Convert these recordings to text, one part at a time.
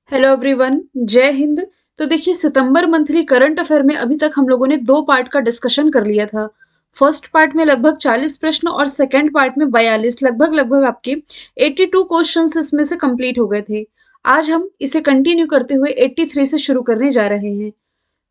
Hello everyone, जय हिंद। तो देखिए, सितंबर मंथली करंट अफेयर में अभी तक हम लोगों ने दो पार्ट का डिस्कशन कर लिया था। फर्स्ट पार्ट में लगभग 40 प्रश्न और सेकंड पार्ट में 42, लगभग लगभग आपके 82 क्वेश्चंस इसमें से कंप्लीट हो गए थे। आज हम इसे कंटिन्यू करते हुए 83 से शुरू करने जा रहे हैं।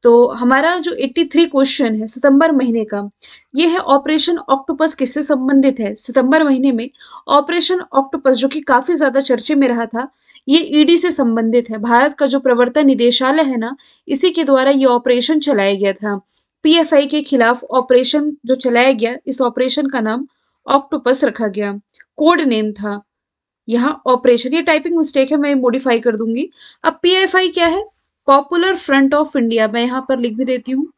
तो हमारा जो 83 क्वेश्चन है सितंबर महीने का, ये है ऑपरेशन ऑक्टोपस किससे संबंधित है। सितंबर महीने में ऑपरेशन ऑक्टोपस, जो कि काफी ज्यादा चर्चे में रहा था, ये ईडी से संबंधित है। भारत का जो प्रवर्तन निदेशालय है ना, इसी के द्वारा ये ऑपरेशन चलाया गया था। पीएफआई के खिलाफ ऑपरेशन जो चलाया गया, इस ऑपरेशन का नाम ऑक्टोपस रखा गया, कोड नेम था यहाँ ऑपरेशन। ये टाइपिंग मिस्टेक है, मैं मॉडिफाई कर दूंगी। अब पीएफआई क्या है? Popular front of India. मैं यहाँ पर लिख भी देती हूँ,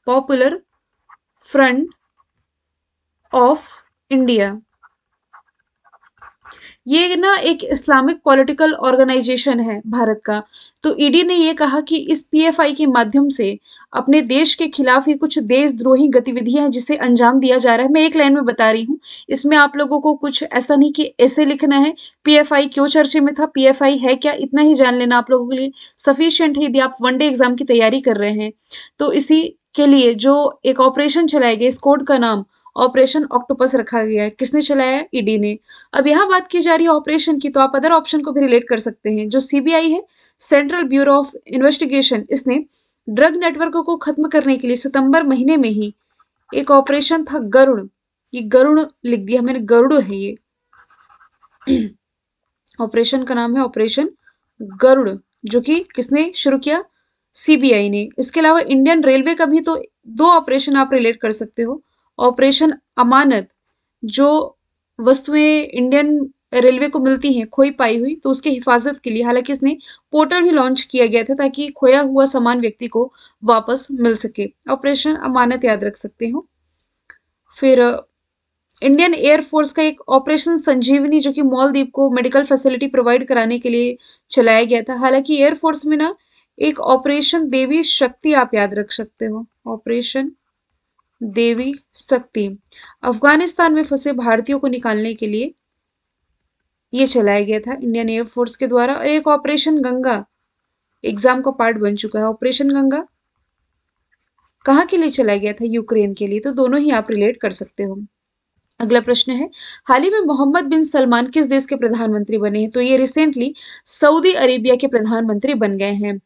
पॉपुलर फ्रंट ऑफ इंडिया। ये ना एक इस्लामिक पॉलिटिकल ऑर्गेनाइजेशन है भारत का। तो ईडी ने ये कहा कि इस पीएफआई के माध्यम से अपने देश के खिलाफ ही कुछ देशद्रोही गतिविधियां हैं जिसे अंजाम दिया जा रहा है। मैं एक लाइन में बता रही हूँ, इसमें आप लोगों को कुछ ऐसा नहीं कि ऐसे लिखना है पीएफआई क्यों चर्चे में था, पीएफआई है क्या, इतना ही जान लेना आप लोगों के लिए सफिशियंट है यदि आप वनडे एग्जाम की तैयारी कर रहे हैं। तो इसी के लिए जो एक ऑपरेशन चलाया गया, इस कोड का नाम ऑपरेशन ऑक्टोपस रखा गया है। किसने चलाया है? ईडी ने। अब यहाँ बात की जा रही है ऑपरेशन की, तो आप अदर ऑप्शन को भी रिलेट कर सकते हैं। जो सीबीआई है, सेंट्रल ब्यूरो ऑफ इन्वेस्टिगेशन, इसने ड्रग नेटवर्क को खत्म करने के लिए सितंबर महीने में ही एक ऑपरेशन था गरुड़। ये गरुड़ लिख दिया मैंने, गरुड़ है ये। ऑपरेशन का नाम है ऑपरेशन गरुड़, जो कि किसने शुरू किया? सीबीआई ने। इसके अलावा इंडियन रेलवे का भी तो दो ऑपरेशन आप रिलेट कर सकते हो। ऑपरेशन अमानत, जो वस्तुएं इंडियन रेलवे को मिलती हैं खोई पाई हुई, तो उसके हिफाजत के लिए हालांकि इसने पोर्टल भी लॉन्च किया गया था ताकि खोया हुआ सामान व्यक्ति को वापस मिल सके। ऑपरेशन अमानत याद रख सकते हो। फिर इंडियन एयरफोर्स का एक ऑपरेशन संजीवनी, जो कि मालदीव को मेडिकल फैसिलिटी प्रोवाइड कराने के लिए चलाया गया था। हालांकि एयरफोर्स में ना एक ऑपरेशन देवी शक्ति आप याद रख सकते हो, ऑपरेशन देवी शक्ति, अफगानिस्तान में फंसे भारतीयों को निकालने के लिए ये चलाया गया था इंडियन एयरफोर्स के द्वारा। और एक ऑपरेशन गंगा एग्जाम का पार्ट बन चुका है। ऑपरेशन गंगा कहाँ के लिए चलाया गया था? यूक्रेन के लिए। तो दोनों ही आप रिलेट कर सकते हो। अगला प्रश्न है, हाल ही में मोहम्मद बिन सलमान किस देश के प्रधानमंत्री बने हैं? तो ये रिसेंटली सऊदी अरेबिया के प्रधानमंत्री बन गए हैं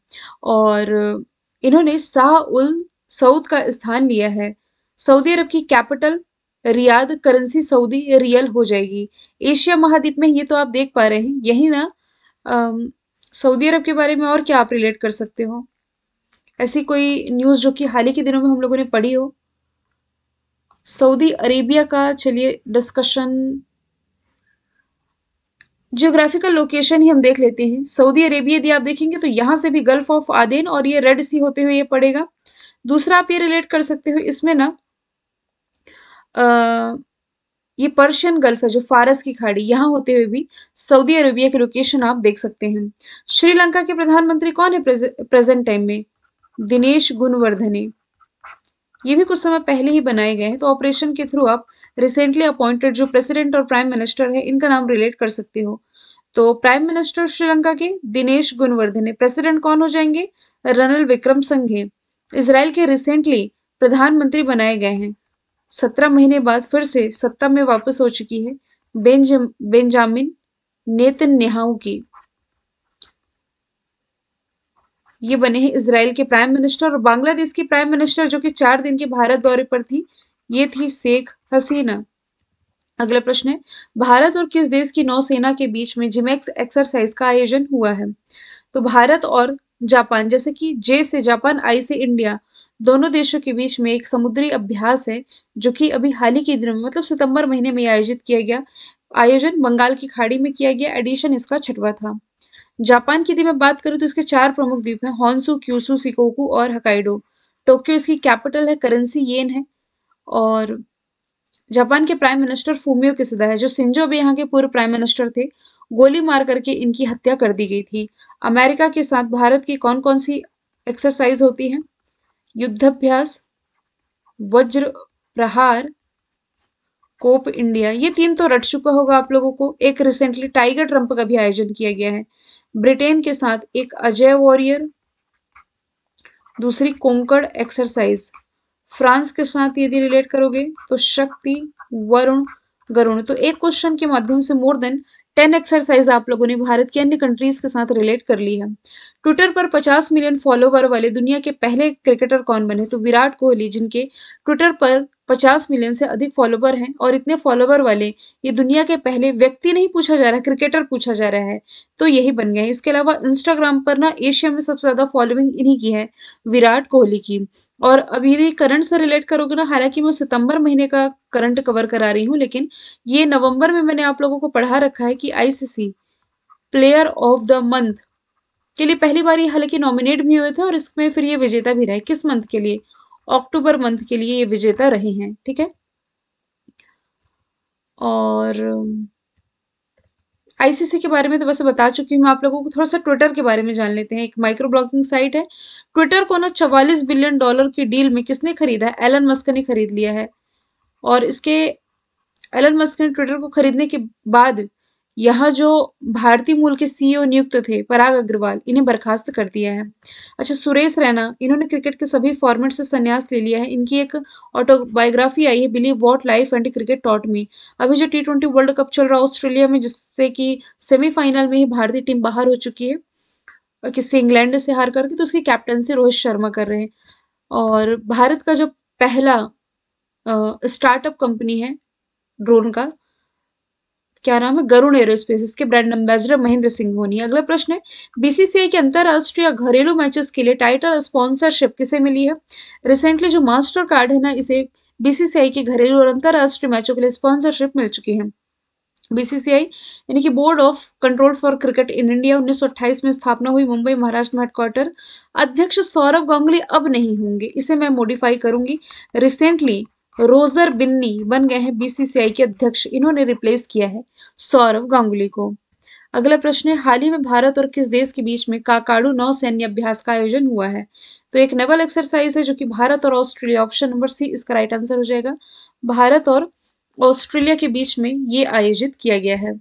और इन्होंने शाह उल सऊद का स्थान लिया है। सऊदी अरब की capital Riyadh, currency Saudi real हो जाएगी। एशिया महाद्वीप में ये तो आप देख पा रहे हैं यही ना। अम, सऊदी अरब के बारे में और क्या आप रिलेट कर सकते हो? ऐसी कोई न्यूज़ जो कि हाल ही के दिनों में हम लोगों ने पढ़ी हो सऊदी अरेबिया का। चलिए डिस्कशन, जियोग्राफिकल लोकेशन ही हम देख लेते हैं। सऊदी अरेबिया यदि आप देखेंगे तो यहाँ से भी गल्फ ऑफ आदेन और ये रेड सी होते हुए ये पड़ेगा। दूसरा आप ये रिलेट कर सकते हो इसमें ना, अ, ये पर्शियन गल्फ है, जो फारस की खाड़ी, यहाँ होते हुए भी सऊदी अरेबिया की लोकेशन आप देख सकते हैं। श्रीलंका के प्रधानमंत्री कौन है प्रेजेंट टाइम में? दिनेश गुणवर्धने। ये भी कुछ समय पहले ही बनाए गए हैं। तो ऑपरेशन के थ्रू आप रिसेंटली अपॉइंटेड जो प्रेसिडेंट और प्राइम मिनिस्टर है, इनका नाम रिलेट कर सकते हो। तो प्राइम मिनिस्टर श्रीलंका के दिनेश गुणवर्धने, प्रेसिडेंट कौन हो जाएंगे? रनिल विक्रमसिंघे। इसराइल के रिसेंटली प्रधानमंत्री बनाए गए हैं, 17 महीने बाद फिर से सत्ता में वापस हो चुकी है बेंजामिन नेतन्याहू की। ये बने हैं इसराइल के प्राइम मिनिस्टर। और बांग्लादेश की प्राइम मिनिस्टर जो कि 4 दिन के भारत दौरे पर थी, ये थी शेख हसीना। अगला प्रश्न है, भारत और किस देश की नौसेना के बीच में जिमेक्स एक्सरसाइज का आयोजन हुआ है? तो भारत और जापान, जैसे कि जे से जापान, आई से इंडिया, दोनों देशों के बीच में एक समुद्री अभ्यास है जो कि अभी हाल ही के दिनों में मतलब सितंबर महीने में आयोजित किया गया। आयोजन बंगाल की खाड़ी में किया गया। एडिशन इसका 6वां था। जापान की यदि मैं बात करूँ तो इसके 4 प्रमुख द्वीप हैं, हॉन्शू, क्यूशू, शिकोकू और हकाइडो। टोक्यो इसकी कैपिटल है, करेंसी येन है। और जापान के प्राइम मिनिस्टर फूमियो किशिदा है। जो शिंजो अबे यहाँ के पूर्व प्राइम मिनिस्टर थे, गोली मार करके इनकी हत्या कर दी गई थी। अमेरिका के साथ भारत की कौन कौन सी एक्सरसाइज होती है? युद्धाभ्यास, वज्र प्रहार, कोप इंडिया। ये 3 तो रट चुका होगा आप लोगों को। एक रिसेंटली टाइगर ट्रंप का भी आयोजन किया गया है। ब्रिटेन के साथ एक अजय वॉरियर, दूसरी कोंकण एक्सरसाइज। फ्रांस के साथ यदि रिलेट करोगे तो शक्ति, वरुण, गरुण। तो एक क्वेश्चन के माध्यम से मोर देन 10 एक्सरसाइज आप लोगों ने भारत की अन्य कंट्रीज के साथ रिलेट कर ली है। ट्विटर पर 50 मिलियन फॉलोवर वाले दुनिया के पहले क्रिकेटर कौन बने? तो विराट कोहली, जिनके ट्विटर पर 50 मिलियन से अधिक फॉलोवर हैं, और इतने फॉलोवर वाले ये दुनिया के पहले व्यक्ति नहीं पूछा जा रहा है, क्रिकेटर पूछा जा रहा है, तो यही बन गए हैं। इसके अलावा इंस्टाग्राम पर ना एशिया में सबसे ज्यादा फॉलोइंग इन्हीं की है, विराट कोहली की। और अभी यदि करंट से रिलेट करोगे ना, हालांकि मैं सितंबर महीने का करंट कवर करा रही हूँ, लेकिन ये नवंबर में मैंने आप लोगों को पढ़ा रखा है कि ICC player of the month के लिए पहली बार ये हालांकि नॉमिनेट भी हुए थे, और इसमें फिर ये विजेता भी रहे। किस मंथ के लिए? अक्टूबर मंथ के लिए ये विजेता रहे हैं। ठीक है। और आईसीसी के बारे में तो वैसे बता चुकी हूँ मैं आप लोगों को। थोड़ा सा ट्विटर के बारे में जान लेते हैं। एक माइक्रो ब्लॉगिंग साइट है ट्विटर को ना, 44 बिलियन डॉलर की डील में किसने खरीदा है? एलन मस्क ने खरीद लिया है। और इसके एलन मस्क ने ट्विटर को खरीदने के बाद यहाँ जो भारतीय मूल के सीईओ नियुक्त थे, पराग अग्रवाल, इन्हें बर्खास्त कर दिया है। अच्छा, सुरेश रैना, इन्होंने क्रिकेट के सभी फॉर्मेट से संन्यास ले लिया है। इनकी एक ऑटोबायोग्राफी आई है, believe what life and cricket taught me. अभी जो T20 वर्ल्ड कप चल रहा है ऑस्ट्रेलिया में, जिससे कि सेमीफाइनल में ही भारतीय टीम बाहर हो चुकी है किसी इंग्लैंड से हार करके, तो उसकी कैप्टनसी रोहित शर्मा कर रहे हैं। और भारत का जो पहला स्टार्टअप कंपनी है ड्रोन का, क्या नाम है? गरुण एरोस्पेस। इसके ब्रांड एम्बेसडर महेंद्र सिंह धोनी। अगला प्रश्न है, बीसीसीआई के अंतरराष्ट्रीय घरेलू मैचेस के लिए टाइटल स्पॉन्सरशिप किसे मिली है? रिसेंटली जो मास्टर कार्ड है ना, इसे बीसीसीआई के घरेलू और अंतरराष्ट्रीय मैचों के लिए स्पॉन्सरशिप मिल चुकी है। बीसीसीआई यानी कि board of control for cricket in India 1928 में स्थापना हुई, मुंबई महाराष्ट्र में हेडक्वार्टर। अध्यक्ष सौरव गांगुली अब नहीं होंगे, इसे मैं मॉडिफाई करूंगी। रिसेंटली रोजर बिन्नी बन गए हैं बीसीसीआई के अध्यक्ष, इन्होंने रिप्लेस किया है सौरव गांगुली को। अगला प्रश्न है, हाल ही में भारत और किस देश के बीच में काकाडू नौसैन्य अभ्यास का आयोजन हुआ है? तो एक नेवल एक्सरसाइज है जो कि भारत और ऑस्ट्रेलिया, ऑप्शन नंबर सी इसका राइट आंसर हो जाएगा। भारत और ऑस्ट्रेलिया के बीच में ये आयोजित किया गया है,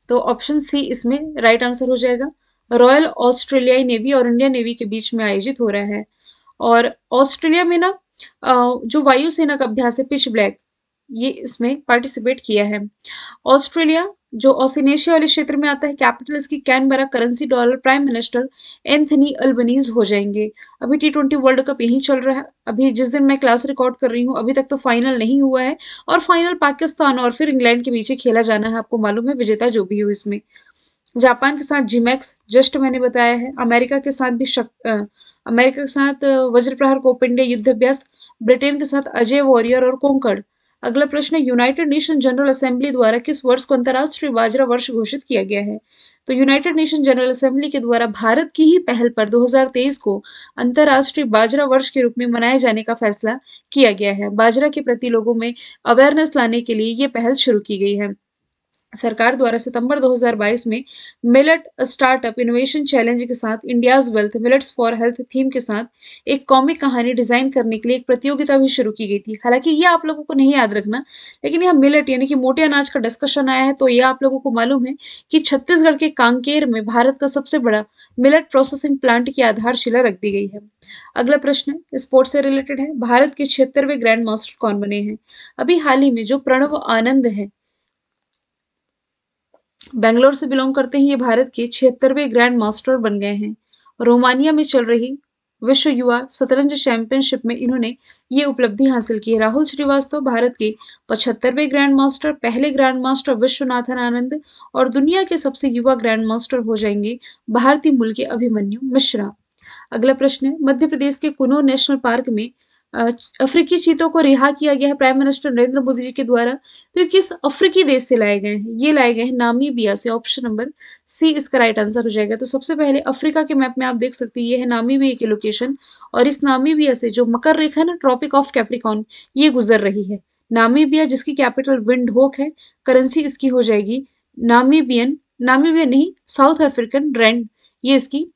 तो ऑप्शन सी इसमें राइट आंसर हो जाएगा। रॉयल ऑस्ट्रेलियाई नेवी और इंडियन नेवी के बीच में आयोजित हो रहा है। और ऑस्ट्रेलिया में ना जो वायुसेना का अभ्यास है पिच ब्लैक, ये इसमें पार्टिसिपेट किया है। ऑस्ट्रेलिया जो ओशिनिया वाले क्षेत्र में आता है, कैपिटल इसकी Canberra, currency dollar, prime minister Anthony Albanese हो जाएंगे। अभी T20 वर्ल्ड कप यही चल रहा है। अभी जिस दिन मैं क्लास रिकॉर्ड कर रही हूँ, अभी तक तो फाइनल नहीं हुआ है, और फाइनल पाकिस्तान और फिर इंग्लैंड के बीच खेला जाना है। आपको मालूम है, विजेता जो भी हो इसमें। जापान के साथ जिमैक्स, जस्ट मैंने बताया है। अमेरिका के साथ भी अमेरिका के साथ वज्रप्रहार कोप इंडिया युद्ध अभ्यास। ब्रिटेन के साथ अजय वॉरियर और कोंकण। अगला प्रश्न है, यूनाइटेड नेशन जनरल असेंबली द्वारा किस वर्ष को अंतर्राष्ट्रीय बाजरा वर्ष घोषित किया गया है? तो यूनाइटेड नेशन जनरल असेंबली के द्वारा भारत की ही पहल पर 2023 को अंतर्राष्ट्रीय बाजरा वर्ष के रूप में मनाए जाने का फैसला किया गया है। बाजरा के प्रति लोगों में अवेयरनेस लाने के लिए ये पहल शुरू की गई है। सरकार द्वारा सितंबर 2022 में मिलेट स्टार्टअप इनोवेशन चैलेंज के साथ India's wealth millets for health theme के साथ एक कॉमिक कहानी डिजाइन करने के लिए एक प्रतियोगिता भी शुरू की गई थी। हालांकि ये आप लोगों को नहीं याद रखना, लेकिन यहाँ मिलेट यानी कि मोटे अनाज का डिस्कशन आया है, तो ये आप लोगों को मालूम है कि छत्तीसगढ़ के कांकेर में भारत का सबसे बड़ा मिलेट प्रोसेसिंग प्लांट की आधारशिला रख दी गई है। अगला प्रश्न स्पोर्ट्स से रिलेटेड है, भारत के 76वें ग्रैंड मास्टर कौन बने हैं? अभी हाल ही में जो प्रणव आनंद है, बेंगलोर से बिलोंग करते हैं, ये भारत के 76वें ग्रैंड मास्टर बन गए हैं। रोमानिया में चल रही विश्व युवा शतरंज चैंपियनशिप में इन्होंने ये उपलब्धि हासिल की है। राहुल श्रीवास्तव भारत के 75वें ग्रैंड मास्टर, पहले ग्रैंड मास्टर विश्वनाथन आनंद, और दुनिया के सबसे युवा ग्रैंड मास्टर हो जाएंगे भारतीय मूल के अभिमन्यु मिश्रा। अगला प्रश्न है, मध्य प्रदेश के कुनो नेशनल पार्क में अफ्रीकी चीतों को रिहा किया गया है प्रधान मंत्री नरेंद्र मोदी जी के द्वारा। तो ये किस अफ्रीकी देश से लाए गए हैं? ये लाए गए हैं नामीबिया से, ऑप्शन नंबर सी इसका राइट आंसर हो जाएगा। तो सबसे पहले अफ्रीका के मैप में आप देख सकते हैं, ये है नामीबिया की लोकेशन, और इस नामीबिया से जो मकर रेखा है ना, ट्रॉपिक ऑफ कैप्रिकॉर्न, ये गुजर रही है। नामीबिया जिसकी कैपिटल विंडहोक है, करेंसी इसकी हो जाएगी नामीबियन, नामीबियन नहीं, साउथ अफ्रीकन रैंड, ये इसकी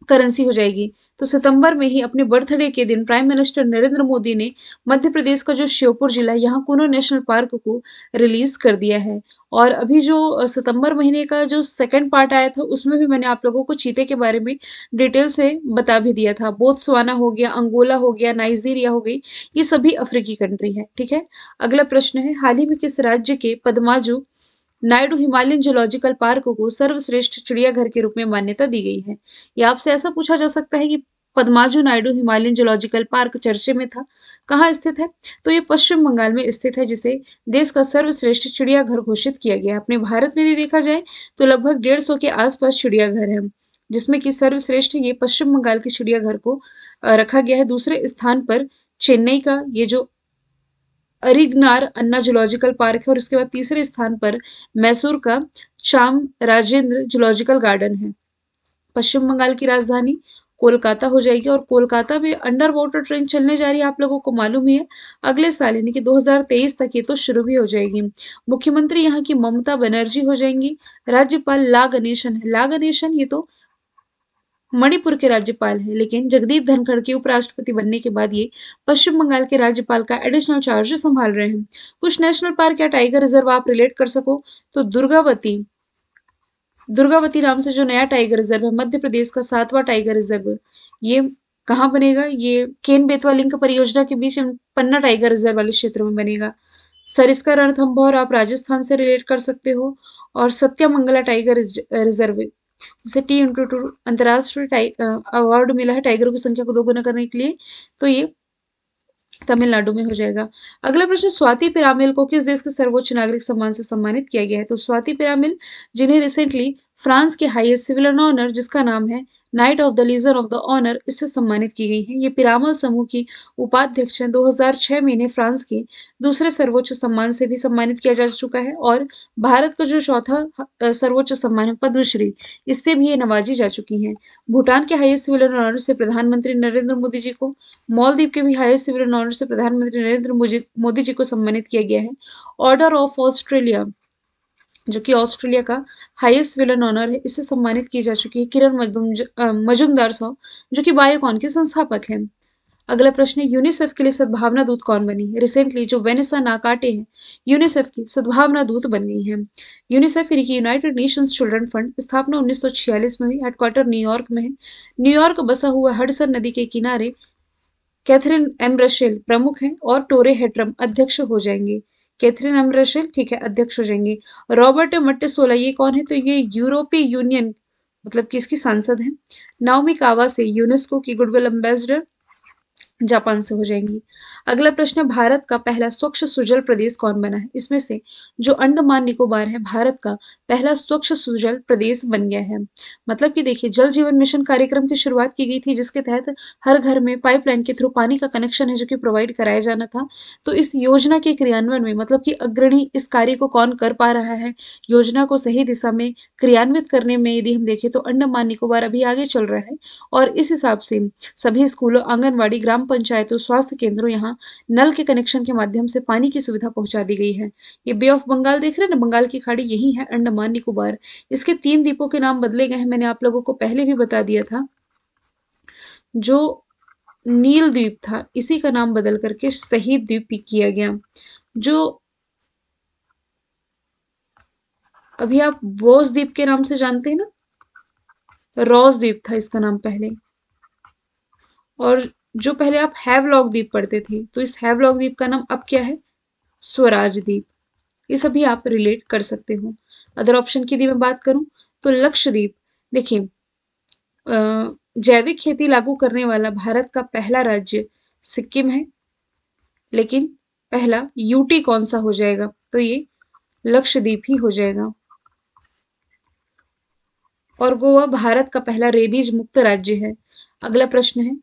करेंसी हो जाएगी। तो सितंबर में ही अपने बर्थडे के दिन प्राइम मिनिस्टर नरेंद्र मोदी ने मध्य प्रदेश का जो श्योपुर जिला है, यहाँ कूनो नेशनल पार्क को रिलीज कर दिया है। और अभी जो सितंबर महीने का जो सेकंड पार्ट आया था, उसमें भी मैंने आप लोगों को चीते के बारे में डिटेल से बता भी दिया था। बोत्सवाना हो गया, अंगोला हो गया, नाइजीरिया हो गई, ये सभी अफ्रीकी कंट्री है। ठीक है। अगला प्रश्न है, हाल ही में किस राज्य के पद्माजू नायडू हिमालयन जूलॉजिकल पार्क को सर्वश्रेष्ठ चिड़ियाघर के रूप में मान्यता दी गई है? या आपसे ऐसा पूछा जा सकता है कि पद्माजू नायडू हिमालयन जूलॉजिकल पार्क चर्चे में था, कहाँ स्थित है? तो ये पश्चिम बंगाल में स्थित है, जिसे देश का सर्वश्रेष्ठ चिड़ियाघर घोषित किया गया है। अपने भारत में यदि देखा जाए तो लगभग 150 के आसपास चिड़ियाघर है, जिसमें कि सर्वश्रेष्ठ ये पश्चिम बंगाल के चिड़ियाघर को रखा गया है। दूसरे स्थान पर चेन्नई का ये जो अरिगनार अन्ना जूलॉजिकल पार्क है, और उसके बाद तीसरे स्थान पर मैसूर का चाम राजेंद्र जूलॉजिकल गार्डन है। पश्चिम बंगाल की राजधानी कोलकाता हो जाएगी, और कोलकाता में अंडर वाटर ट्रेन चलने जा रही है, आप लोगों को मालूम ही है। अगले साल यानी कि 2023 तक ये तो शुरू भी हो जाएगी। मुख्यमंत्री यहाँ की ममता बनर्जी हो जाएंगी। राज्यपाल ला गणेशन है। ला गणेशन ये तो मणिपुर के राज्यपाल हैं, लेकिन जगदीप धनखड़ के उपराष्ट्रपति बनने के बाद ये पश्चिम बंगाल के राज्यपाल का एडिशनल चार्ज संभाल रहे हैं। कुछ नेशनल पार्क या टाइगर रिजर्व आप रिलेट कर सको तो दुर्गावती, दुर्गावती नाम से जो नया टाइगर रिजर्व है, मध्य प्रदेश का 7वां टाइगर रिजर्व, ये कहाँ बनेगा? ये केन बेतवा लिंक परियोजना के बीच पन्ना टाइगर रिजर्व वाले क्षेत्र में बनेगा। सरिस्का रणथंभौर आप राजस्थान से रिलेट कर सकते हो। और सत्यमंगला टाइगर रिजर्व, जिसे T/2 अंतर्राष्ट्रीय अवार्ड मिला है टाइगरों की संख्या को 2 गुना करने के लिए, तो ये तमिलनाडु में हो जाएगा। अगला प्रश्न, स्वाति पिरामिल को किस देश के सर्वोच्च नागरिक सम्मान से सम्मानित किया गया है? तो स्वाति पिरामिल, जिन्हें रिसेंटली फ्रांस के हाईएस्ट सिविल ऑनर, जिसका नाम है knight of the legion of the honour, इससे सम्मानित की गई है। ये पिरामल समूह की उपाध्यक्ष हैं। 2006 में इन्हें फ्रांस के दूसरे सर्वोच्च सम्मान से भी सम्मानित किया जा चुका है, और भारत का जो चौथा सर्वोच्च सम्मान है पद्मश्री, इससे भी ये नवाजी जा चुकी हैं। भूटान के हाईएस्ट सिविल ऑनर से प्रधानमंत्री नरेंद्र मोदी जी को, मालदीव के भी हाईएस्ट सिविल ऑनर से प्रधानमंत्री नरेंद्र मोदी जी को सम्मानित किया गया है। ऑर्डर ऑफ ऑस्ट्रेलिया, जो कि ऑस्ट्रेलिया का हाईएस्ट सिविलियन ऑनर है, इससे सम्मानित की जा चुकी है किरण मजूमदार साहब, जो कि बायोकॉन के संस्थापक हैं। अगला प्रश्न है, यूनिसेफ के लिए सद्भावना दूत कौन बनी है? रिसेंटली जो वेनेसा नाकाटे हैं, यूनिसेफ की सद्भावना दूत बन गई है। यूनिसेफ यानी कि यूनाइटेड नेशंस चिल्ड्रन फंड, स्थापना 1946 में हुई, हेडक्वार्टर न्यूयॉर्क में है। न्यूयॉर्क बसा हुआ हडसन नदी के किनारे। कैथरीन एम रशेल प्रमुख हैं, और टोरे हेट्रम अध्यक्ष हो जाएंगे। कैथरीन एम रशेल, ठीक है, अध्यक्ष हो जाएंगे। रॉबर्ट मट्टेसोला, ये कौन है? तो ये यूरोपीय यूनियन, मतलब कि इसकी सांसद हैं। नाओमी कावासे, यूनेस्को की गुडविल एम्बेसडर, जापान से हो जाएंगी। अगला प्रश्न है, भारत का पहला स्वच्छ सुजल प्रदेश कौन बना है? इसमें से जो अंडमान निकोबार है, भारत का पहला स्वच्छ सुजल प्रदेश बन गया है। मतलब कि देखिए, जल जीवन मिशन कार्यक्रम की शुरुआत की गई थी, जिसके तहत हर घर में पाइपलाइन के थ्रू पानी का कनेक्शन है जो कि प्रोवाइड कराया जाना था। तो इस योजना के क्रियान्वयन में, मतलब कि अग्रणी इस कार्य को कौन कर पा रहा है, योजना को सही दिशा में क्रियान्वित करने में, यदि हम देखें तो अंडमान निकोबार अभी आगे चल रहा है। और इस हिसाब से सभी स्कूलों, आंगनबाड़ी, ग्राम पंचायतों, स्वास्थ्य केंद्रों, यहाँ नल के कनेक्शन के माध्यम से पानी की सुविधा पहुंचा दी गई है। ये बे ऑफ बंगाल देख रहे हैं ना, बंगाल की खाड़ी, यही है अंडमान निकोबार। इसके 3 द्वीपों के नाम बदले गए हैं, मैंने आप लोगों को पहले भी बता दिया था। जो नील द्वीप था, इसी का नाम बदल करके शहीद द्वीप किया गया। जो अभी आप बोस द्वीप के नाम से जानते हैं ना, रॉस द्वीप था इसका नाम पहले। और जो पहले आप हैवलॉक द्वीप पढ़ते थे, तो इस हैवलॉक द्वीप का नाम अब क्या है? स्वराज द्वीप। ये सभी आप रिलेट कर सकते हो। अदर ऑप्शन की यदि मैं बात करूं तो लक्षद्वीप, देखिए, जैविक खेती लागू करने वाला भारत का पहला राज्य सिक्किम है, लेकिन पहला यूटी कौन सा हो जाएगा? तो ये लक्षद्वीप ही हो जाएगा। और गोवा भारत का पहला रेबीज मुक्त राज्य है। अगला प्रश्न है,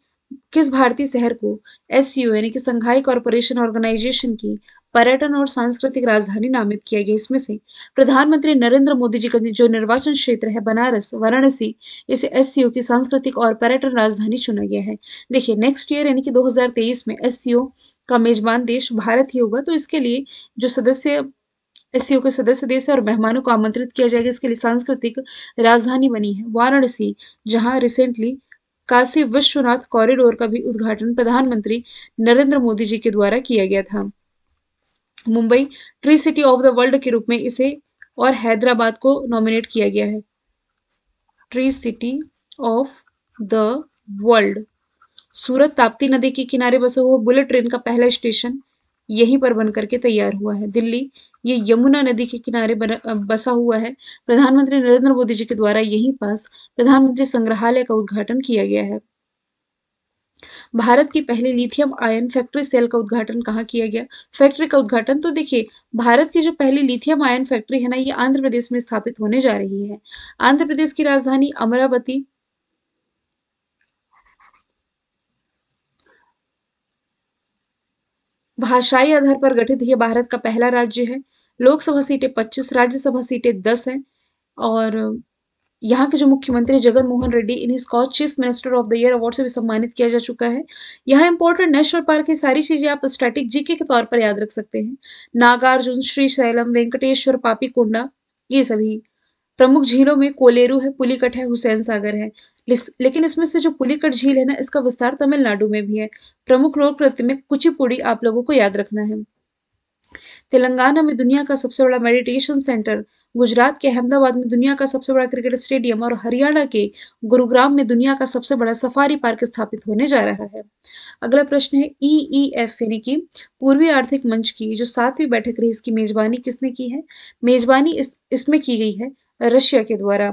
किस भारतीय शहर को एससीओ यानी कि संघाई कॉरपोरेशन ऑर्गेनाइजेशन की पर्यटन और सांस्कृतिक राजधानी नामित किया गया? इसमें से प्रधानमंत्री नरेंद्र मोदी जी का जो निर्वाचन क्षेत्र है बनारस, वाराणसी, इसे एससीओ की सांस्कृतिक और पर्यटन राजधानी चुना गया है। देखिए, नेक्स्ट ईयर यानी कि 2023 में एससीओ का मेजबान देश भारत ही होगा, तो इसके लिए जो सदस्य एससीओ के सदस्य देश है और मेहमानों को आमंत्रित किया जाएगा। इसके लिए सांस्कृतिक राजधानी बनी है वाराणसी, जहां रिसेंटली काशी विश्वनाथ कॉरिडोर का भी उद्घाटन प्रधानमंत्री नरेंद्र मोदी जी के द्वारा किया गया था। Mumbai tree city of the world के रूप में इसे और हैदराबाद को नॉमिनेट किया गया है। Tree city of the world. Surat Tapti नदी के किनारे बसा हुआ बुलेट ट्रेन का पहला स्टेशन यहीं पर बन करके तैयार हुआ है। दिल्ली ये यमुना नदी के किनारे बसा हुआ है। प्रधानमंत्री नरेंद्र मोदी जी के द्वारा यहीं पास प्रधानमंत्री संग्रहालय का उद्घाटन किया गया है। भारत की पहली लिथियम आयन फैक्ट्री सेल का उद्घाटन कहाँ किया गया? फैक्ट्री का उद्घाटन तो देखिए, भारत की जो पहली लिथियम आयन फैक्ट्री है ना, ये आंध्र प्रदेश में स्थापित होने जा रही है। आंध्र प्रदेश की राजधानी अमरावती। भाषाई आधार पर गठित ये भारत का पहला राज्य है। लोकसभा सीटें 25, राज्यसभा सीटें 10 हैं। और यहाँ के जो मुख्यमंत्री जगन मोहन रेड्डी, इन्हें Skoch chief minister of the year award से भी सम्मानित किया जा चुका है। यहाँ इंपॉर्टेंट नेशनल पार्क की सारी चीजें आप स्टैटिक जीके के तौर पर याद रख सकते हैं। नागार्जुन, श्रीशैलम, वेंकटेश्वर, पापीकोंडा, ये सभी। प्रमुख झीलों में कोलेरू है, पुलिकट है, हुसैन सागर है। लेकिन इसमें से जो पुलिकट झील है ना, इसका विस्तार तमिलनाडु में भी है। प्रमुख लोक नृत्य में कुचिपुड़ी आप लोगों को याद रखना है। तेलंगाना में दुनिया का सबसे बड़ा मेडिटेशन सेंटर, गुजरात के अहमदाबाद में दुनिया का सबसे बड़ा क्रिकेट स्टेडियम और हरियाणा के गुरुग्राम में दुनिया का सबसे बड़ा सफारी पार्क स्थापित होने जा रहा है। अगला प्रश्न है ईईएफ यानी कि पूर्वी आर्थिक मंच की जो 7वीं बैठक रही, इसकी मेजबानी किसने की है? मेजबानी इसमें की गई है रशिया के द्वारा।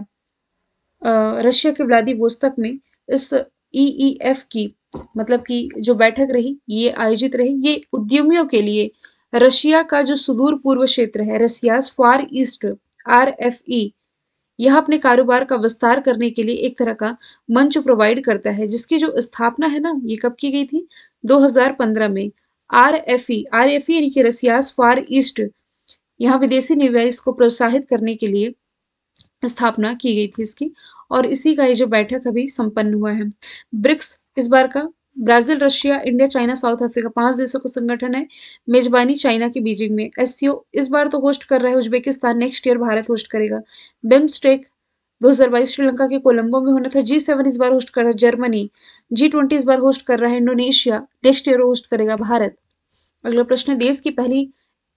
रशिया के व्लादिवोस्तोक में इस ईईएफ की मतलब कि जो बैठक रही ये आयोजित रही। ये उद्यमियों के लिए रशिया का जो सुदूर पूर्व क्षेत्र है, रसियाज फार ईस्ट आरएफई, यह अपने कारोबार का विस्तार करने के लिए एक तरह का मंच प्रोवाइड करता है, जिसकी जो स्थापना है ना, ये कब की गई थी? 2015 में। आरएफई यानी कि रसियाज फार ईस्ट, यहाँ विदेशी निवेश को प्रोत्साहित करने के लिए स्थापना की गई थी इसकी। और इसी का ये जो बैठक अभी संपन्न हुआ है। ब्रिक्स इस बार का Brazil, Russia, India, China, south Africa 5 देशों का संगठन है। मेजबानी चाइना की बीजिंग में। एससीओ इस बार तो होस्ट कर रहा है Uzbekistan, next year Bharat host करेगा। बिम्स्टेक 2022 श्रीलंका के कोलंबो में होना था। G7 इस बार होस्ट कर रहा है जर्मनी। G20 इस बार होस्ट कर रहा है इंडोनेशिया, नेक्स्ट ईयर होस्ट करेगा भारत। अगला प्रश्न है, देश की पहली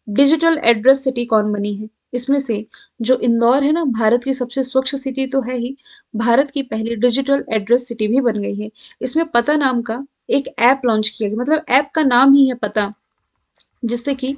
डिजिटल एड्रेस सिटी कौन बनी है? इसमें से जो इंदौर है ना, भारत की सबसे स्वच्छ सिटी तो है ही, भारत की पहली डिजिटल एड्रेस सिटी भी बन गई है। इसमें पता नाम का एक ऐप लॉन्च किया गया, मतलब ऐप का नाम ही है पता, जिससे कि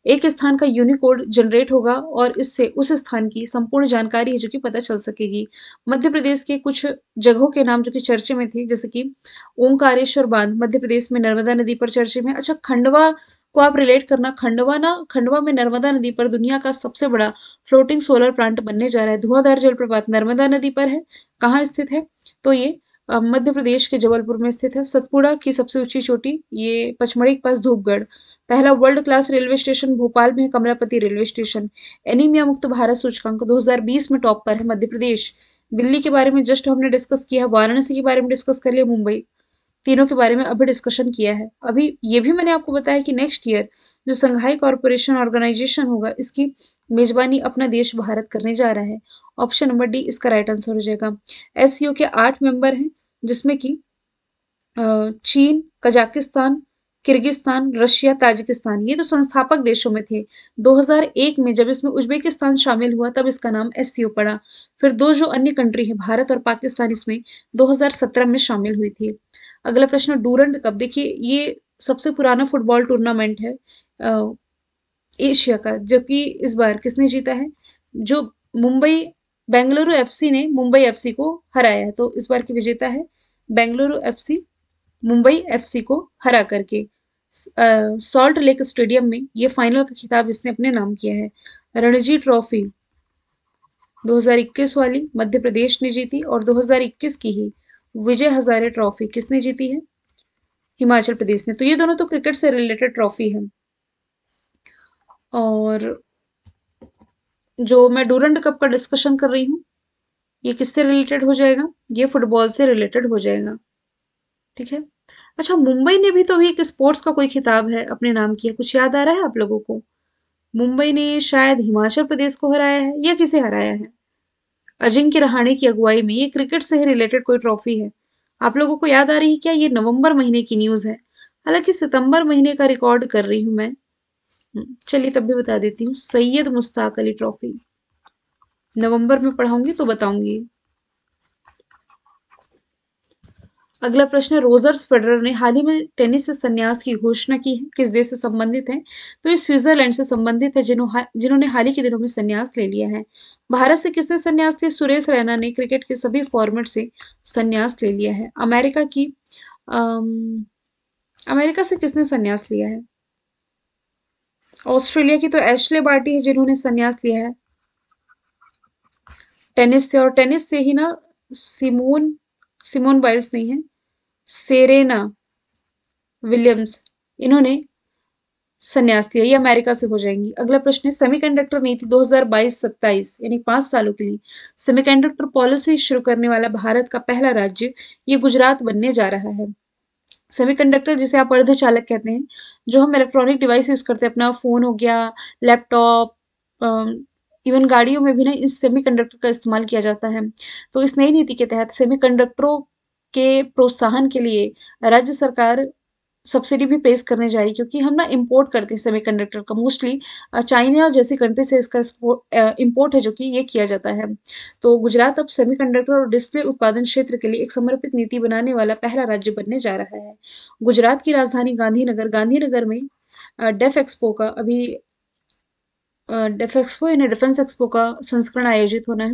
एक स्थान का यूनिकोड जनरेट होगा और इससे उस स्थान की संपूर्ण जानकारी है जो कि पता चल सकेगी। मध्य प्रदेश के कुछ जगहों के नाम जो कि चर्चे में थे, जैसे कि ओंकारेश्वर बांध मध्य प्रदेश में नर्मदा नदी पर चर्चे में। अच्छा, खंडवा को आप रिलेट करना, खंडवा में नर्मदा नदी पर दुनिया का सबसे बड़ा फ्लोटिंग सोलर प्लांट बनने जा रहा है। धुआंधार जलप्रपात नर्मदा नदी पर है। कहाँ स्थित है? तो ये मध्य प्रदेश के जबलपुर में स्थित है। सतपुड़ा की सबसे ऊंची चोटी ये पचमढ़ी के पास धूपगढ़। पहला world class railway station Bhopal में है, कमलापति रेलवे स्टेशन। एनीमिया मुक्त भारत सूचकांक 2020 में टॉप पर है मध्य प्रदेश। दिल्ली के बारे में जस्ट हमने डिस्कस किया, वाराणसी के बारे में डिस्कस कर लिया, मुंबई, तीनों के बारे में अभी डिस्कशन किया है। अभी ये भी मैंने आपको बताया कि नेक्स्ट ईयर जो संघाई कॉर्पोरेशन ऑर्गेनाइजेशन होगा, इसकी मेजबानी अपना देश भारत करने जा रहा है। ऑप्शन नंबर डी इसका राइट आंसर हो जाएगा। एससीओ के 8 मेंबर हैं, जिसमें कि चीन, कजाकिस्तान, किर्गिस्तान, रशिया, ताजिकिस्तान, ये तो संस्थापक देशों में थे। 2001 में जब इसमें उज्बेकिस्तान शामिल हुआ तब इसका नाम एससीओ पड़ा। फिर दो जो अन्य कंट्री है, भारत और पाकिस्तान, इसमें 2017 में शामिल हुई थी। अगला प्रश्न, डूरंड कप। देखिए, ये सबसे पुराना फुटबॉल टूर्नामेंट है एशिया का, जो कि इस बार किसने जीता है? जो मुंबई बेंगलुरु एफसी ने मुंबई एफसी को हराया है, तो इस बार की विजेता है बेंगलुरु एफसी, मुंबई एफसी को हरा करके। सॉल्ट लेक स्टेडियम में ये फाइनल का खिताब इसने अपने नाम किया है। रणजी ट्रॉफी 2021 वाली मध्य प्रदेश ने जीती, और 2021 की ही विजय हजारे ट्रॉफी किसने जीती है? हिमाचल प्रदेश ने। तो ये दोनों तो क्रिकेट से रिलेटेड ट्रॉफी है। और जो मैं डूरंड कप का डिस्कशन कर रही हूँ, ये किससे रिलेटेड हो जाएगा? ये फुटबॉल से रिलेटेड हो जाएगा। ठीक है। अच्छा, मुंबई ने भी तो अभी एक स्पोर्ट्स का कोई खिताब है अपने नाम किया, कुछ याद आ रहा है आप लोगों को? मुंबई ने शायद हिमाचल प्रदेश को हराया है, या किसे हराया है? अजिंक्य रहाणे की अगुवाई में, ये क्रिकेट से ही रिलेटेड कोई ट्रॉफी है। आप लोगों को याद आ रही है क्या? ये नवंबर महीने की न्यूज़ है, हालांकि सितंबर महीने का रिकॉर्ड कर रही हूँ मैं। चलिए तब भी बता देती हूँ, सैयद मुश्ताक अली ट्रॉफी। नवंबर में पढ़ाऊंगी तो बताऊंगी। अगला प्रश्न है, रोजर्स फेडरर ने हाल ही में टेनिस से संन्यास की घोषणा की है, किस देश से संबंधित है? तो ये स्विट्जरलैंड से संबंधित है, जिन्होंने हाल ही के दिनों में संन्यास ले लिया है। भारत से किसने संन्यास लिया? सुरेश रैना ने क्रिकेट के सभी फॉर्मेट से संन्यास ले लिया है। अम, अमेरिका से किसने संन्यास लिया है? ऑस्ट्रेलिया की तो एशले बार्टी है, जिन्होंने संन्यास लिया है टेनिस से। और टेनिस से ही ना, सिमोन सिमोन बाइल्स नहीं है, सेरेना विलियम्स, इन्होंने संन्यास लिया। ये अमेरिका से हो जाएंगी। अगला प्रश्न है, सेमीकंडक्टर नीति 2022-27 यानी 5 सालों के लिए सेमीकंडक्टर पॉलिसी शुरू करने वाला भारत का पहला राज्य ये गुजरात बनने जा रहा है। सेमीकंडक्टर जिसे आप अर्धचालक कहते हैं, जो हम इलेक्ट्रॉनिक डिवाइस यूज करते हैं, अपना फोन हो गया, लैपटॉप, इवन गाड़ियों में भी ना इस सेमीकंडक्टर का इस्तेमाल किया जाता है। तो इस नई नीति के तहत सेमीकंडक्टरों के प्रोत्साहन के लिए राज्य सरकार सब्सिडी भी पेश करने जा रही है, क्योंकि हम ना इंपोर्ट करते हैं सेमीकंडक्टर का मोस्टली चाइना जैसी कंट्री से इसका इंपोर्ट है जो कि ये किया जाता है। तो गुजरात अब सेमीकंडक्टर और डिस्प्ले उत्पादन क्षेत्र के लिए एक समर्पित नीति बनाने वाला पहला राज्य बनने जा रहा है। गुजरात की राजधानी गांधीनगर में डेफ एक्सपो का अभी डेफेक्सपो यानी डिफेंस एक्सपो का संस्करण आयोजित होना है।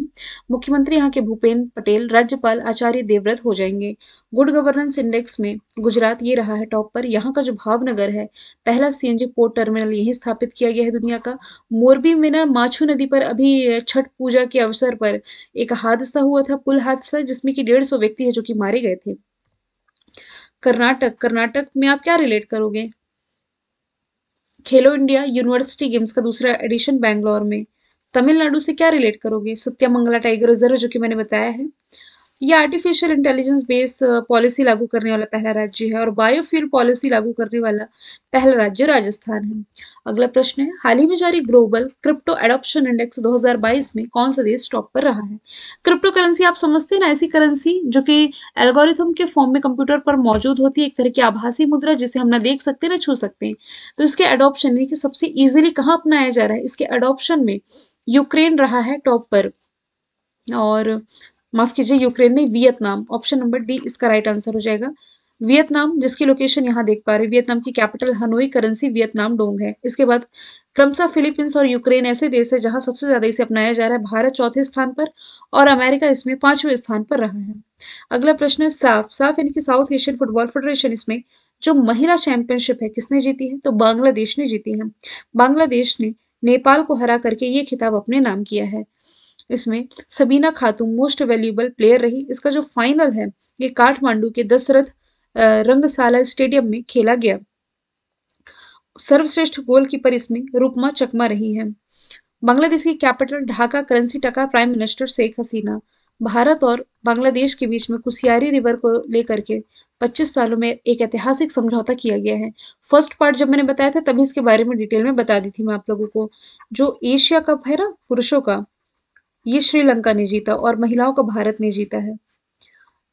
मुख्यमंत्री यहाँ के भूपेंद्र पटेल, राज्यपाल आचार्य देवव्रत हो जाएंगे। गुड गवर्नेंस इंडेक्स में गुजरात ये रहा है टॉप पर। यहाँ का जो भावनगर है, पहला सीएनजी पोर्ट टर्मिनल यहीं स्थापित किया गया है दुनिया का। मोरबी में ना माछू नदी पर अभी छठ पूजा के अवसर पर एक हादसा हुआ था, पुल हादसा, जिसमें कि 150 व्यक्ति है जो कि मारे गए थे। कर्नाटक में आप क्या रिलेट करोगे? खेलो इंडिया यूनिवर्सिटी गेम्स का दूसरा एडिशन बैंगलोर में। तमिलनाडु से क्या रिलेट करोगे? सत्यमंगला टाइगर रिजर्व, जो कि मैंने बताया है। ये आर्टिफिशियल इंटेलिजेंस बेस पॉलिसी लागू करने वाला पहला राज्य है, और बायोफ्यूल पॉलिसी लागू करने वाला पहला राज्य राजस्थान है। अगला प्रश्न है, हाल ही में जारी ग्लोबल क्रिप्टो एडॉप्शन इंडेक्स 2022 में कौन सा देश टॉप पर रहा है? क्रिप्टो करेंसी आप समझते हैं ना, ऐसी करेंसी जो कि एल्गोरिथम के फॉर्म में कंप्यूटर पर मौजूद होती है, एक तरह की आभासी मुद्रा जिसे हम ना देख सकते ना छू सकते हैं। तो इसके एडॉप्शन यानी कि सबसे इजीली कहाँ अपनाया जा रहा है, इसके एडॉप्शन में यूक्रेन रहा है टॉप पर। और माफ कीजिए, यूक्रेन नहीं, वियतनाम। ऑप्शन नंबर डी इसका राइट आंसर हो जाएगा। वियतनाम, जिसकी लोकेशन यहाँ देख पा रहे हैं, वियतनाम की capital Hanoi, currency Vietnam Dong है। इसके बाद क्रमशः फिलीपींस और यूक्रेन ऐसे देश है जहां सबसे ज्यादा इसे अपनाया जा रहा है। भारत चौथे स्थान पर और अमेरिका इसमें 5वें स्थान पर रहा है। अगला प्रश्न है, साफ साफ यानी कि साउथ एशियन फुटबॉल फेडरेशन, इसमें जो महिला चैंपियनशिप है किसने जीती है? तो बांग्लादेश ने जीती है। बांग्लादेश ने नेपाल को हरा करके ये खिताब अपने नाम किया है। इसमें सबीना खातून मोस्ट वैल्यूएबल प्लेयर रही। इसका जो फाइनल है ये काठमांडू के दशरथ रंगशाला स्टेडियम में खेला गया। सर्वश्रेष्ठ गोलकीपर इसमें रूपमा चकमा रही है। बांग्लादेश की कैपिटल ढाका, करेंसी टका, प्राइम मिनिस्टर शेख हसीना। भारत और बांग्लादेश के बीच में कुसियारी रिवर को लेकर के 25 सालों में एक ऐतिहासिक समझौता किया गया है। फर्स्ट पार्ट जब मैंने बताया था तभी इसके बारे में डिटेल में बता दी थी मैं आप लोगों को। जो एशिया कप है ना पुरुषों का, ये श्रीलंका ने जीता, और महिलाओं का भारत ने जीता है।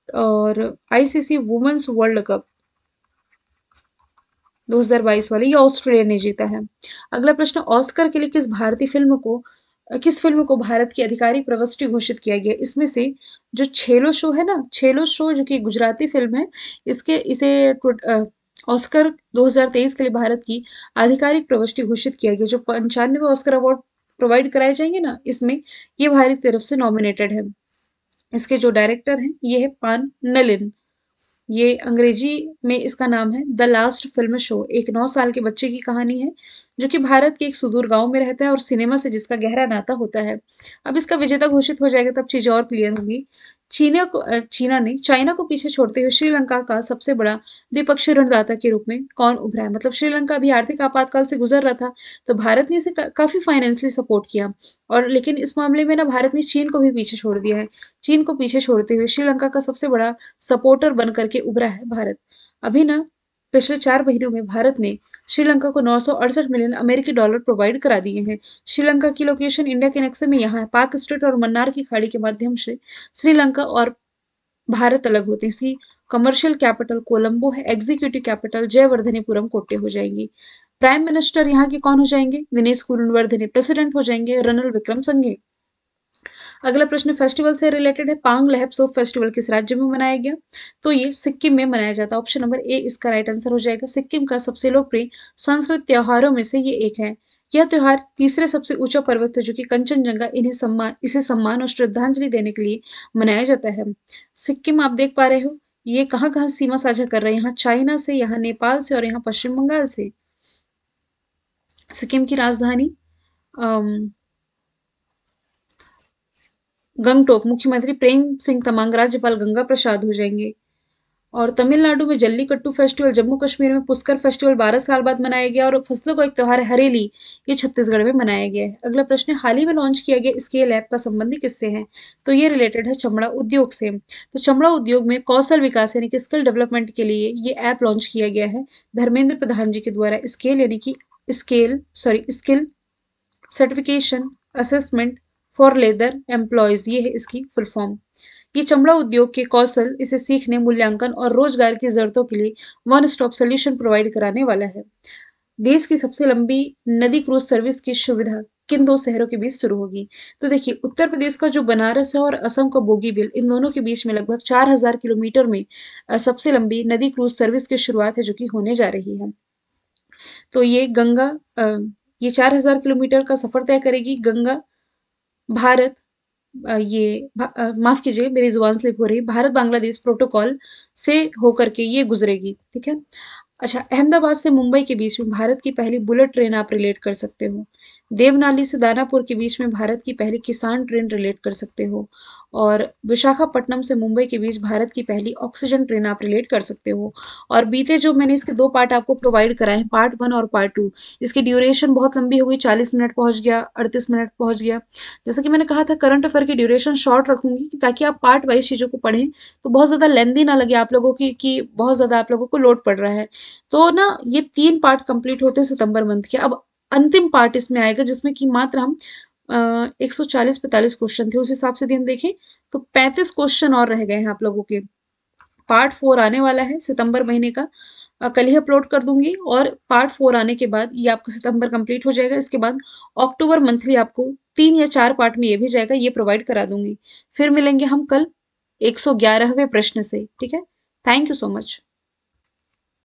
और आईसीसी वुमेन्स वर्ल्ड कप 2022 वाले ये ऑस्ट्रेलिया ने जीता है। अगला प्रश्न, ऑस्कर के लिए किस फिल्म को भारत की आधिकारिक प्रविष्टि घोषित किया गया? इसमें से जो छेलो शो है ना, छेलो शो जो कि गुजराती फिल्म है, इसे ऑस्कर 2023 के लिए भारत की आधिकारिक प्रविष्टि घोषित किया गया। जो 95 ऑस्कर अवार्ड प्रोवाइड कराए जाएंगे ना, इसमें ये भारत की तरफ से नॉमिनेटेड है। इसके जो डायरेक्टर हैं ये है पान नलिन। ये अंग्रेजी में इसका नाम है द लास्ट फिल्म शो। एक 9 साल के बच्चे की कहानी है जो कि भारत के एक सुदूर गांव में रहता है और सिनेमा से जिसका गहरा नाता होता है। अब इसका विजेता घोषित हो जाएगा तब चीजें और क्लियर होंगी। चाइना को पीछे छोड़ते हुए श्रीलंका का सबसे बड़ा द्विपक्षीय ऋणदाता के रूप में कौन उभरा है? मतलब श्रीलंका अभी आर्थिक आपातकाल से गुजर रहा था, तो भारत ने इसे काफी फाइनेंशियली सपोर्ट किया। और लेकिन इस मामले में ना भारत ने चीन को भी पीछे छोड़ दिया है। चीन को पीछे छोड़ते हुए श्रीलंका का सबसे बड़ा सपोर्टर बन करके उभरा है भारत। अभी ना पिछले 4 महीनों में भारत ने श्रीलंका को 968 मिलियन अमेरिकी डॉलर प्रोवाइड करा दिए हैं। श्रीलंका की लोकेशन इंडिया के नक्शे में यहाँ है। पाक स्ट्रेट और मन्नार की खाड़ी के माध्यम से श्रीलंका और भारत अलग होते हैं। इसकी कमर्शियल कैपिटल कोलंबो है, एग्जीक्यूटिव कैपिटल जयवर्धनेपुरम कोट्टे हो जाएंगी। प्राइम मिनिस्टर यहाँ के कौन हो जाएंगे? दिनेश गुणवर्धने प्रेसिडेंट हो जाएंगे, रणल विक्रमसिंघे। अगला प्रश्न फेस्टिवल से रिलेटेड है, पांग लहपसोप फेस्टिवल किस राज्य में मनाया गया? तो ये सिक्किम में मनाया जाता है। ऑप्शन नंबर ए इसका राइट आंसर हो जाएगा। सिक्किम का सबसे लोकप्रिय सांस्कृतिक त्योहारों में से ये एक है। यह त्योहार तीसरे सबसे ऊंचा पर्वत है जो कि कंचनजंगा, इसे सम्मान और श्रद्धांजलि देने के लिए मनाया जाता है। सिक्किम आप देख पा रहे हो ये कहाँ कहाँ सीमा साझा कर रहे हैं, यहाँ चाइना से, यहाँ नेपाल से और यहाँ पश्चिम बंगाल से। सिक्किम की राजधानी गंगटोक, मुख्यमंत्री प्रेम सिंह तमांग, राज्यपाल गंगा प्रसाद हो जाएंगे। और तमिलनाडु में जल्लीकट्टू फेस्टिवल, जम्मू कश्मीर में पुष्कर फेस्टिवल 12 साल बाद मनाया गया और फसलों का एक त्योहार है हरेली, ये छत्तीसगढ़ में मनाया गया है। अगला प्रश्न है, हाल ही में लॉन्च किया गया स्केल ऐप का संबंधी किससे है? तो ये रिलेटेड है चमड़ा उद्योग से। तो चमड़ा उद्योग में कौशल विकास यानी कि स्किल डेवलपमेंट के लिए ये ऐप लॉन्च किया गया है धर्मेंद्र प्रधान जी के द्वारा। स्केल यानी कि skill certification assessment for leather employees, ये है इसकी फुल फॉर्म। ये चमड़ा उद्योग के कौशल, इसे सीखने, मूल्यांकन और रोजगार की जरूरतों के लिए वन स्टॉप सोल्यूशन प्रोवाइड कराने वाला है। देश की सबसे लंबी नदी क्रूज सर्विस की सुविधा किन दो शहरों के बीच शुरू होगी? तो देखिए उत्तर प्रदेश का जो बनारस है और असम का बोगीबिल, इन दोनों के बीच में लगभग 4000 किलोमीटर में सबसे लंबी नदी क्रूज सर्विस की शुरुआत है जो कि होने जा रही है। तो ये 4000 किलोमीटर का सफर तय करेगी गंगा भारत माफ कीजिए मेरी जुबान स्लिप हो रही, भारत बांग्लादेश प्रोटोकॉल से होकर के ये गुजरेगी। ठीक है। अच्छा, अहमदाबाद से मुंबई के बीच में भारत की पहली बुलेट ट्रेन आप रिलेट कर सकते हो। देवनाली से दानापुर के बीच में भारत की पहली किसान ट्रेन रिलेट कर सकते हो। और विशाखापट्टनम से मुंबई के बीच भारत की पहली ऑक्सीजन ट्रेन आप रिलेट कर सकते हो। और बीते जो मैंने इसके दो पार्ट आपको प्रोवाइड कराए हैं, पार्ट 1 और पार्ट 2, इसकी ड्यूरेशन बहुत लंबी हो गई, 40 मिनट पहुंच गया, 38 मिनट पहुंच गया। जैसा कि मैंने कहा था करंट अफेयर की ड्यूरेशन शॉर्ट रखूंगी ताकि आप पार्ट वाइज चीजों को पढ़ें, तो बहुत ज्यादा लेंदी ना लगे आप लोगों की कि बहुत ज्यादा आप लोगों को लोड पड़ रहा है। तो ना ये 3 पार्ट कंप्लीट होते हैं सितंबर मंथ के। अब अंतिम पार्ट इसमें आएगा जिसमें कि मात्र हम 140-45 क्वेश्चन थे, उस हिसाब से हम देखें तो 35 क्वेश्चन और रह गए हैं आप लोगों के। पार्ट 4 आने वाला है सितंबर महीने का, कल ही अपलोड कर दूंगी। और पार्ट 4 आने के बाद ये आपका सितंबर कंप्लीट हो जाएगा। इसके बाद अक्टूबर मंथली आपको 3 या 4 पार्ट में ये भी जाएगा, ये प्रोवाइड करा दूंगी। फिर मिलेंगे हम कल 111वें प्रश्न से। ठीक है, थैंक यू सो मच।